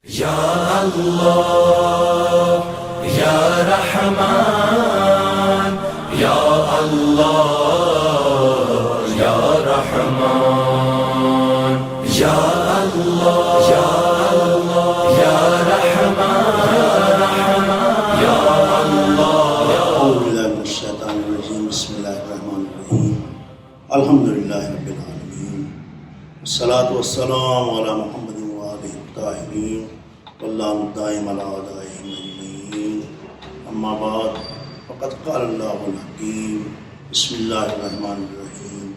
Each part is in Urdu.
یا اللہ یا رحمان یا اللہ یا رحمان یا اللہ یا اللہ یا رحمان یا اللہ اعوذ باللہ من الشیطان الرجیم بسم اللہ الرحمن الرحیم الحمدللہ رب العالمین والصلاة والسلام علی محمد وآلہ الطاہرین واللہ الدائم علی اعدائہم اجمعین اما بعد فقد قال اللہ الحکیم بسم اللہ الرحمن الرحیم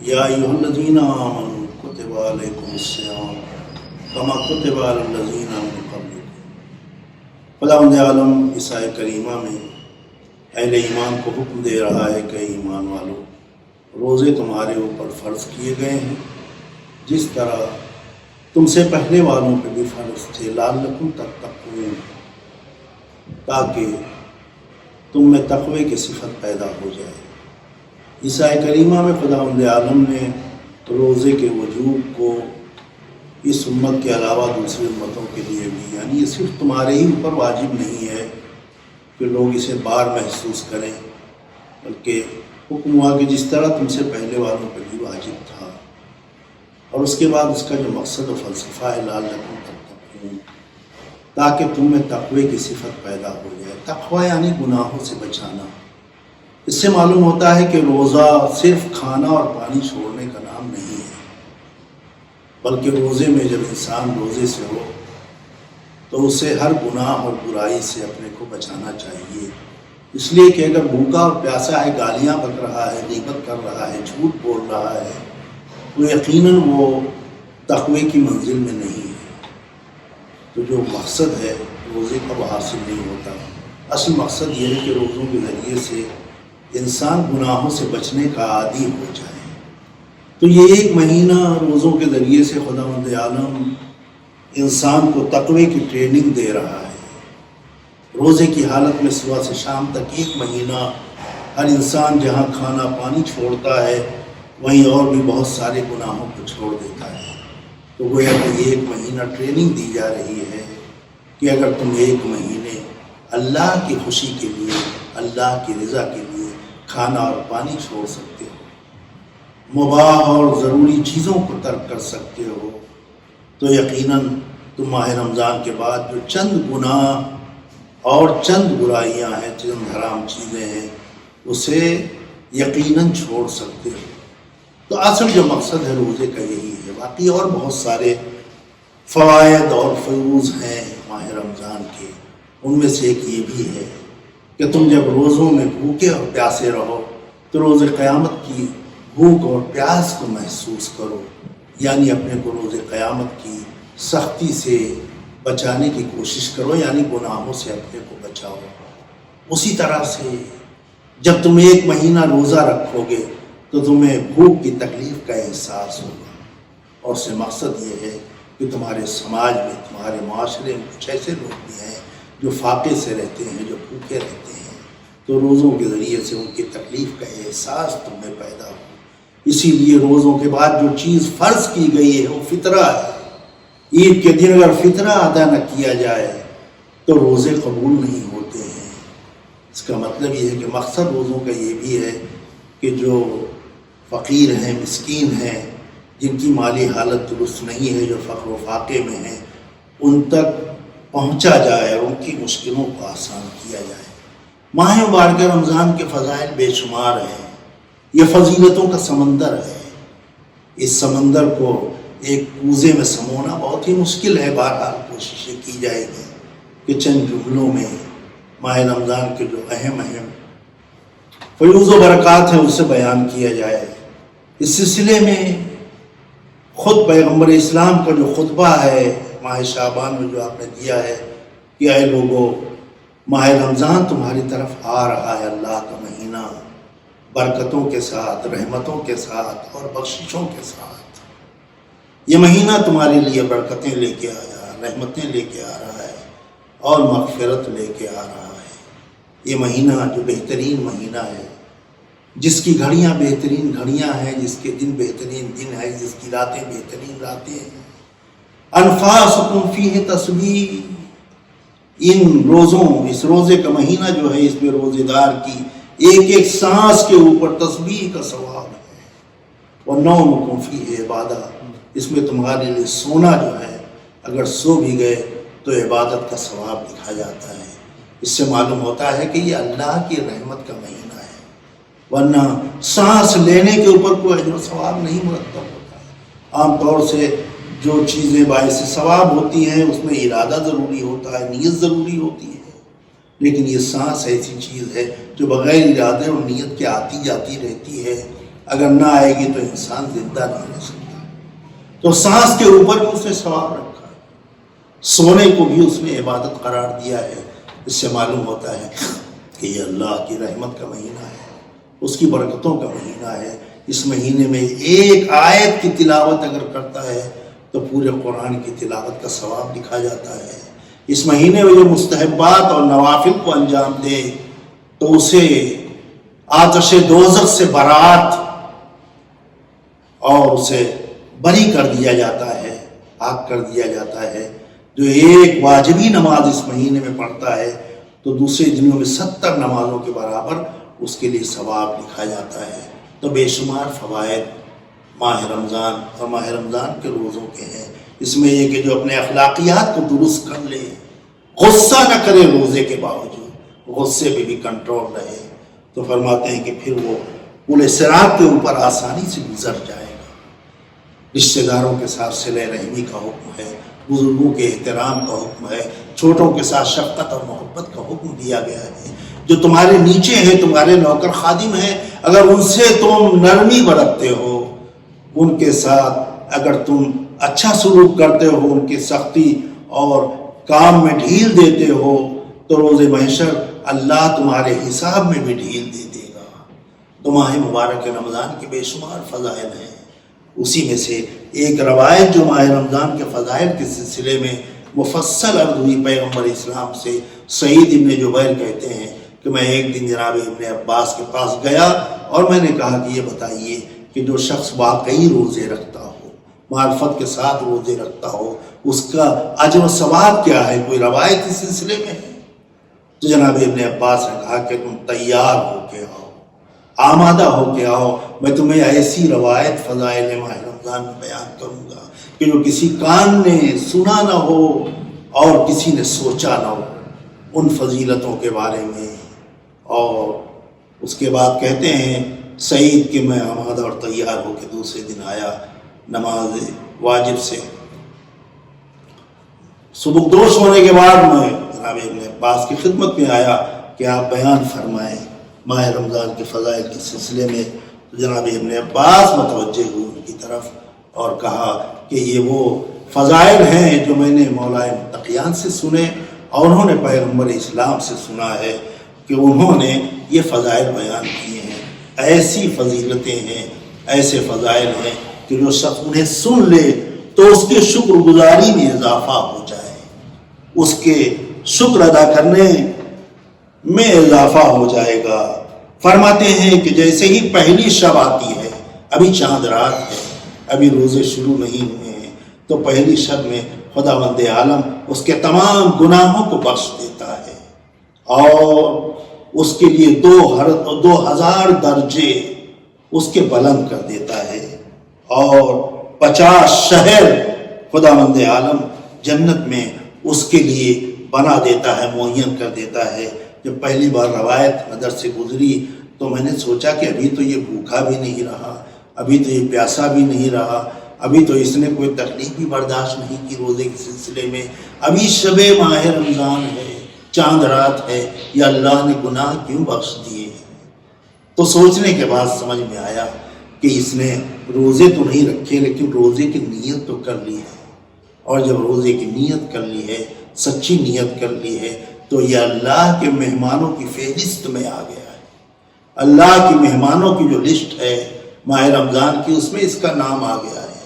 یا ایھا الذین آمنوا کتب علیکم الصیام کما کتب علی الذین من قبلکم۔ خداوند عالم اس آیت کریمہ میں اہل ایمان کو حکم دے رہا ہے کہ ایمان والو روزے تمہارے اوپر فرض کیے گئے ہیں جس طرح تم سے پہلے والوں پہ بھی فرض تھے، لعلکم تتقون، تاکہ تم میں تقوی کی صفت پیدا ہو جائے۔ اس آیت کریمہ میں خداوند عالم نے روزے کے وجوب کو اس امت کے علاوہ دوسری امتوں کے لیے بھی، یعنی یہ صرف تمہارے ہی اوپر واجب نہیں ہے کہ لوگ اسے بار محسوس کریں، بلکہ حکم ہوا کہ جس طرح تم سے پہلے والوں پہ بھی واجب تھا، اور اس کے بعد اس کا جو مقصد و فلسفہ ہے لعلکم تتقون، تاکہ تم میں تقوی کی صفت پیدا ہو جائے۔ تقوی یعنی گناہوں سے بچانا۔ اس سے معلوم ہوتا ہے کہ روزہ صرف کھانا اور پانی چھوڑنے کا نام نہیں ہے، بلکہ روزے میں جب انسان روزے سے ہو تو اسے ہر گناہ اور برائی سے اپنے کو بچانا چاہیے، اس لیے کہ اگر بھوکا اور پیاسا ہے، گالیاں بک رہا ہے، غیبت کر رہا ہے، جھوٹ بول رہا ہے، تو یقیناً وہ تقوی کی منزل میں نہیں ہے۔ تو جو مقصد ہے روزے کا وہ حاصل نہیں ہوتا۔ اصل مقصد یہ ہے کہ روزوں کے ذریعے سے انسان گناہوں سے بچنے کا عادی ہو جائے۔ تو یہ ایک مہینہ روزوں کے ذریعے سے خداوند عالم انسان کو تقوی کی ٹریننگ دے رہا ہے۔ روزے کی حالت میں صبح سے شام تک ایک مہینہ ہر انسان جہاں کھانا پانی چھوڑتا ہے وہیں اور بھی بہت سارے گناہوں کو چھوڑ دیتا ہے۔ تو گویا کہ ایک مہینہ ٹریننگ دی جا رہی ہے کہ اگر تم ایک مہینے اللہ کی خوشی کے لیے، اللہ کی رضا کے لیے کھانا اور پانی چھوڑ سکتے ہو، مباح اور ضروری چیزوں کو ترک کر سکتے ہو، تو یقیناً تم ماہ رمضان کے بعد جو چند گناہ اور چند برائیاں ہیں، چند حرام چیزیں ہیں، اسے یقیناً چھوڑ سکتے ہو۔ تو اصل جو مقصد ہے روزے کا یہی ہے۔ باقی اور بہت سارے فوائد اور فیوز ہیں ماہ رمضان کے، ان میں سے ایک یہ بھی ہے کہ تم جب روزوں میں بھوکے اور پیاسے رہو تو روز قیامت کی بھوک اور پیاس کو محسوس کرو، یعنی اپنے کو روز قیامت کی سختی سے بچانے کی کوشش کرو، یعنی گناہوں سے اپنے کو بچاؤ۔ اسی طرح سے جب تم ایک مہینہ روزہ رکھو گے تو تمہیں بھوک کی تکلیف کا احساس ہوگا، اور اس سے مقصد یہ ہے کہ تمہارے سماج میں، تمہارے معاشرے میں کچھ ایسے لوگ بھی ہیں جو فاقے سے رہتے ہیں، جو بھوکے رہتے ہیں، تو روزوں کے ذریعے سے ان کی تکلیف کا احساس تم میں پیدا ہو۔ اسی لیے روزوں کے بعد جو چیز فرض کی گئی ہے وہ فطرہ ہے۔ عید کے دن اگر فطرہ ادا نہ کیا جائے تو روزے قبول نہیں ہوتے ہیں۔ اس کا مطلب یہ ہے کہ مقصد روزوں کا یہ بھی ہے کہ جو فقیر ہیں، مسکین ہیں، جن کی مالی حالت درست نہیں ہے، جو فقر و فاقے میں ہیں، ان تک پہنچا جائے، ان کی مشکلوں کو آسان کیا جائے۔ ماہ مبارک رمضان کے فضائل بے شمار ہیں، یہ فضیلتوں کا سمندر ہے۔ اس سمندر کو ایک کوزے میں سمونا بہت ہی مشکل ہے، بہرحال کوششیں کی جائے گی کہ چند جملوں میں ماہ رمضان کے جو اہم فیوز و برکات ہیں اسے بیان کیا جائے۔ اس سلسلے میں خود پیغمبر اسلام کا جو خطبہ ہے ماہ شعبان میں جو آپ نے دیا ہے کہ اے لوگو، ماہ رمضان تمہاری طرف آ رہا ہے، اللہ کا مہینہ، برکتوں کے ساتھ، رحمتوں کے ساتھ اور بخششوں کے ساتھ۔ یہ مہینہ تمہارے لیے برکتیں لے کے آیا، رحمتیں لے کے آ رہا ہے اور مغفرت لے کے آ رہا ہے۔ یہ مہینہ جو بہترین مہینہ ہے، جس کی گھڑیاں بہترین گھڑیاں ہیں، جس کے دن بہترین دن ہے، جس کی راتیں بہترین راتیں ہیں، انفاسکم فیہ تسبیح، ان روزوں، اس روزے کا مہینہ جو ہے اس میں روزے دار کی ایک ایک سانس کے اوپر تسبیح کا ثواب ہے۔ ونومکم فیہ عبادہ، اس میں تمہارے لیے سونا جو ہے، اگر سو بھی گئے تو عبادت کا ثواب لکھا جاتا ہے۔ اس سے معلوم ہوتا ہے کہ یہ اللہ کی رحمت کا مہینہ ہے، ورنہ سانس لینے کے اوپر کوئی اجر و ثواب نہیں مرتب ہوتا ہے۔ عام طور سے جو چیزیں باعث ثواب ہوتی ہیں اس میں ارادہ ضروری ہوتا ہے، نیت ضروری ہوتی ہے، لیکن یہ سانس ایسی چیز ہے جو بغیر ارادے اور نیت کے آتی جاتی رہتی ہے، اگر نہ آئے گی تو انسان زندہ نہیں رہ سکتا۔ تو سانس کے اوپر بھی اس نے ثواب رکھا ہے، سونے کو بھی اس نے عبادت قرار دیا ہے۔ اس سے معلوم ہوتا ہے کہ یہ اللہ کی رحمت کا مہینہ ہے، اس کی برکتوں کا مہینہ ہے۔ اس مہینے میں ایک آیت کی تلاوت اگر کرتا ہے تو پورے قرآن کی تلاوت کا ثواب لکھا جاتا ہے۔ اس مہینے میں جو مستحبات اور نوافل کو انجام دے تو اسے آتش دوزخ سے برات اور اسے بری کر دیا جاتا ہے، پاک کر دیا جاتا ہے۔ جو ایک واجبی نماز اس مہینے میں پڑھتا ہے تو دوسرے دنوں میں 70 نمازوں کے برابر اس کے لیے ثواب لکھا جاتا ہے۔ تو بے شمار فوائد ماہ رمضان اور ماہ رمضان کے روزوں کے ہیں۔ اس میں یہ کہ جو اپنے اخلاقیات کو درست کر لے، غصہ نہ کرے روزے کے باوجود، غصے پہ بھی کنٹرول رہے، تو فرماتے ہیں کہ پھر وہ پورے صراط کے اوپر آسانی سے گزر جائے گا۔ رشتہ داروں کے ساتھ صلہ رحمی کا حکم ہے، بزرگوں کے احترام کا حکم ہے، چھوٹوں کے ساتھ شفقت اور محبت کا حکم دیا گیا ہے۔ جو تمہارے نیچے ہیں، تمہارے نوکر خادم ہیں، اگر ان سے تم نرمی برتتے ہو، ان کے ساتھ اگر تم اچھا سلوک کرتے ہو، ان کی سختی اور کام میں ڈھیل دیتے ہو، تو روز محشر اللہ تمہارے حساب میں بھی ڈھیل دے دے گا۔ تو ماہ مبارک رمضان کے بے شمار فضائل ہیں، اسی میں سے ایک روایت جو ماہ رمضان کے فضائل کے سلسلے میں مفصل عرض ہوئی پیغمبر اسلام سے، سعید ابن جبیر کہتے ہیں کہ میں ایک دن جناب ابن عباس کے پاس گیا اور میں نے کہا کہ یہ بتائیے کہ جو شخص واقعی روزے رکھتا ہو، معرفت کے ساتھ روزے رکھتا ہو، اس کا اجر و ثواب کیا ہے؟ کوئی روایت اس سلسلے میں ہے؟ تو جناب ابن عباس نے کہا کہ تم تیار ہو کے آؤ، آمادہ ہو کے آؤ، میں تمہیں ایسی روایت فضائل ماہ رمضان میں بیان کروں گا کہ جو کسی کان نے سنا نہ ہو اور کسی نے سوچا نہ ہو ان فضیلتوں کے بارے میں۔ اور اس کے بعد کہتے ہیں سعید کہ میں آمادہ اور تیار ہو کے دوسرے دن آیا، نماز واجب سے سبکدوش ہونے کے بعد میں جناب ابن عباس کی خدمت میں آیا کہ آپ بیان فرمائیں ماہ رمضان کے فضائل کے سلسلے میں۔ تو جناب ابن عباس متوجہ ہوئے ان کی طرف اور کہا کہ یہ وہ فضائل ہیں جو میں نے مولا متقیان سے سنے اور انہوں نے پیغمبر اسلام سے سنا ہے کہ انہوں نے یہ فضائل بیان کیے ہیں۔ ایسی فضیلتیں ہیں، ایسے فضائل ہیں کہ جو شخص انہیں سن لے تو اس کے شکر گزاری میں اضافہ ہو جائے، اس کے شکر ادا کرنے میں اضافہ ہو جائے گا۔ فرماتے ہیں کہ جیسے ہی پہلی شب آتی ہے، ابھی چاند رات ہے، ابھی روزے شروع نہیں ہوئے ہیں، تو پہلی شب میں خداوند عالم اس کے تمام گناہوں کو بخش دیتا ہے اور اس کے لیے 2000 درجے اس کے بلند کر دیتا ہے اور 50 شہر خداوند عالم جنت میں اس کے لیے بنا دیتا ہے، معین کر دیتا ہے۔ جب پہلی بار روایت نظر سے گزری تو میں نے سوچا کہ ابھی تو یہ بھوکا بھی نہیں رہا، ابھی تو یہ پیاسا بھی نہیں رہا، ابھی تو اس نے کوئی تکلیف بھی برداشت نہیں کی روزے کے سلسلے میں، ابھی شب ماہ رمضان ہے، چاند رات ہے، یا اللہ نے گناہ کیوں بخش دیے؟ تو سوچنے کے بعد سمجھ میں آیا کہ اس نے روزے تو نہیں رکھے لیکن روزے کی نیت تو کر لی ہے، اور جب روزے کی نیت کر لی ہے، سچی نیت کر لی ہے، تو یہ اللہ کے مہمانوں کی فہرست میں آ گیا ہے۔ اللہ کی مہمانوں کی جو لسٹ ہے ماہ رمضان کی، اس میں اس کا نام آ گیا ہے۔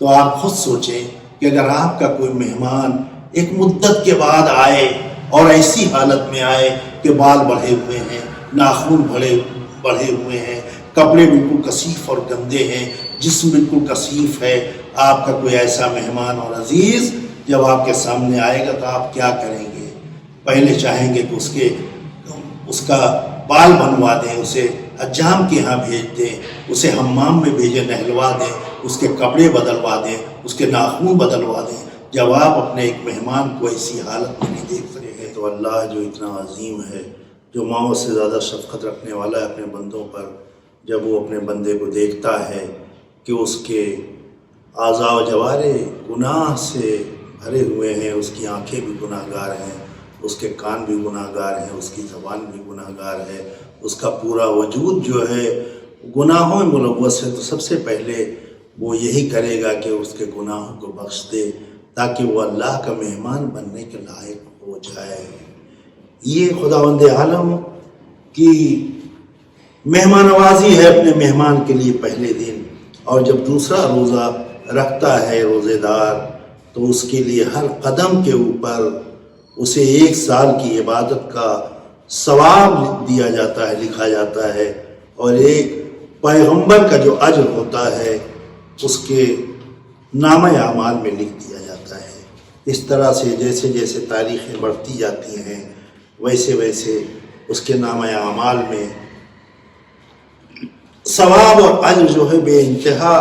تو آپ خود سوچیں کہ اگر آپ کا کوئی مہمان ایک مدت کے بعد آئے اور ایسی حالت میں آئے کہ بال بڑھے ہوئے ہیں، ناخن بڑھے ہوئے ہیں، کپڑے بالکل کثیف اور گندے ہیں، جسم بالکل کثیف ہے، آپ کا کوئی ایسا مہمان اور عزیز جب آپ کے سامنے آئے گا تو آپ کیا کریں گے؟ پہلے چاہیں گے کہ اس کا بال بنوا دیں، اسے حجام کے ہاں بھیج دیں، اسے حمام میں بھیجیں، نہلوا دیں، اس کے کپڑے بدلوا دیں، اس کے ناخن بدلوا دیں۔ جب آپ اپنے ایک مہمان کو ایسی حالت میں نہیں دیکھ سکیں تو اللہ جو اتنا عظیم ہے، جو ماؤں سے زیادہ شفقت رکھنے والا ہے اپنے بندوں پر، جب وہ اپنے بندے کو دیکھتا ہے کہ اس کے اعضاء و جوارح گناہ سے بھرے ہوئے ہیں، اس کی آنکھیں بھی گناہ گار ہیں، اس کے کان بھی گناہ گار ہیں، اس کی زبان بھی گناہ گار ہے، اس کا پورا وجود جو ہے گناہوں میں ملوث ہے، تو سب سے پہلے وہ یہی کرے گا کہ اس کے گناہوں کو بخش دے تاکہ وہ اللہ کا مہمان بننے کے لائق ہو جائے۔ یہ خداوند عالم کی مہمان نوازی ہے اپنے مہمان کے لیے پہلے دن، اور جب دوسرا روزہ رکھتا ہے روزے دار تو اس کے لیے ہر قدم کے اوپر اسے 1 سال کی عبادت کا ثواب دیا جاتا ہے، لکھا جاتا ہے، اور ایک پیغمبر کا جو اجر ہوتا ہے اس کے نامہ اعمال میں لکھ دیا جاتا ہے۔ اس طرح سے جیسے جیسے تاریخیں بڑھتی جاتی ہیں ویسے ویسے اس کے نامہ اعمال میں ثواب اور اجر جو ہے بے انتہا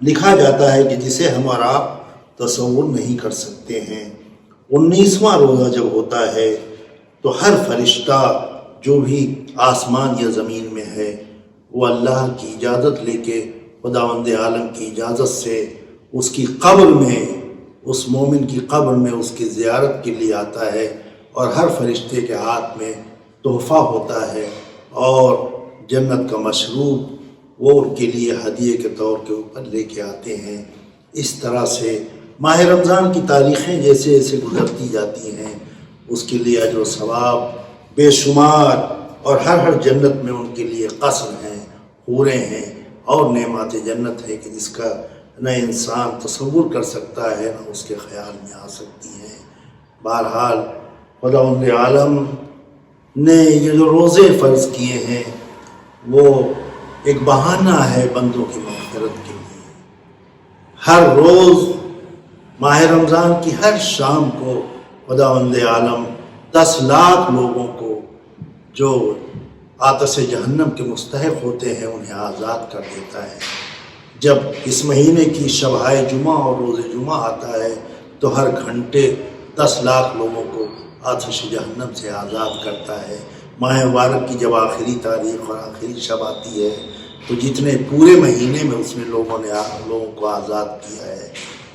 لکھا جاتا ہے کہ جسے ہم اور آپ تصور نہیں کر سکتے ہیں۔ 19واں روزہ جب ہوتا ہے تو ہر فرشتہ جو بھی آسمان یا زمین میں ہے وہ اللہ کی اجازت لے کے خداوند عالم کی اجازت سے اس کی قبر میں، اس مومن کی قبر میں اس کی زیارت کے لیے آتا ہے، اور ہر فرشتے کے ہاتھ میں تحفہ ہوتا ہے اور جنت کا مشروب وہ ان کے لیے ہدیے کے طور کے اوپر لے کے آتے ہیں۔ اس طرح سے ماہ رمضان کی تاریخیں جیسے جیسے گزرتی جاتی ہیں اس کے لیے اجر و ثواب بے شمار، اور ہر جنت میں ان کے لیے قصر ہیں، حوریں ہیں اور نعمات جنت ہے کہ جس کا نہ انسان تصور کر سکتا ہے نہ اس کے خیال میں آ سکتی ہیں۔ بہرحال خداوند عالم نے یہ جو روزے فرض کیے ہیں وہ ایک بہانہ ہے بندوں کی مغفرت کے لیے۔ ہر روز ماہ رمضان کی ہر شام کو خداوند عالم 10 لاکھ لوگوں کو جو آتش جہنم کے مستحق ہوتے ہیں انہیں آزاد کر دیتا ہے۔ جب اس مہینے کی شبۂ جمعہ اور روز جمعہ آتا ہے تو ہر گھنٹے 10 لاکھ لوگوں کو آتش جہنم سے آزاد کرتا ہے۔ ماہ مبارک کی جب آخری تاریخ اور آخری شب آتی ہے تو جتنے پورے مہینے میں اس میں لوگوں کو آزاد کیا ہے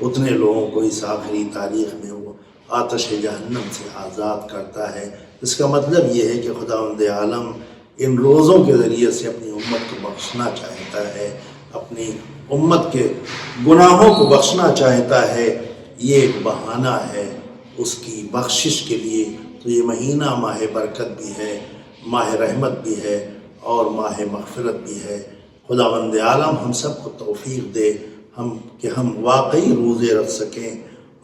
اتنے لوگوں کو اس آخری تاریخ میں وہ آتش جہنم سے آزاد کرتا ہے۔ اس کا مطلب یہ ہے کہ خداوند عالم ان روزوں کے ذریعے سے اپنی امت کو بخشنا چاہتا ہے، اپنی امت کے گناہوں کو بخشنا چاہتا ہے۔ یہ ایک بہانہ ہے اس کی بخشش کے لیے۔ تو یہ مہینہ ماہ برکت بھی ہے، ماہ رحمت بھی ہے اور ماہ مغفرت بھی ہے۔ خداوند عالم ہم سب کو توفیق دے کہ ہم واقعی روزے رکھ سکیں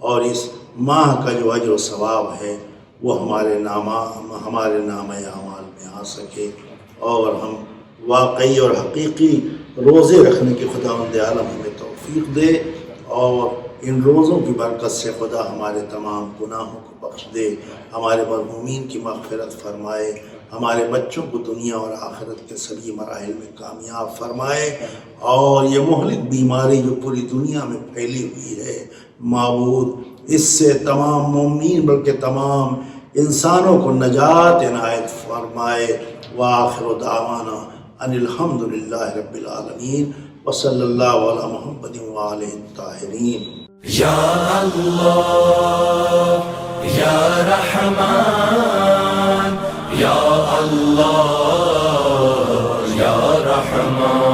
اور اس ماہ کا جو اجر و ثواب ہے وہ ہمارے نامہ اعمال میں آ سکے، اور ہم واقعی اور حقیقی روزے رکھنے کی خداوند عالم ہمیں توفیق دے، اور ان روزوں کی برکت سے خدا ہمارے تمام گناہوں کو بخش دے، ہمارے مرحومین کی مغفرت فرمائے، ہمارے بچوں کو دنیا اور آخرت کے سبھی مراحل میں کامیاب فرمائے، اور یہ مہلک بیماری جو پوری دنیا میں پھیلی ہوئی ہے معبود اس سے تمام مومنین بلکہ تمام انسانوں کو نجات عنایت فرمائے۔ وآخر دعوانا ان الحمدللہ رب العالمین وصلی اللہ علی محمد وآلہ الطاہرین۔ یا اللہ یا رحمان یا اللہ یا رحمان۔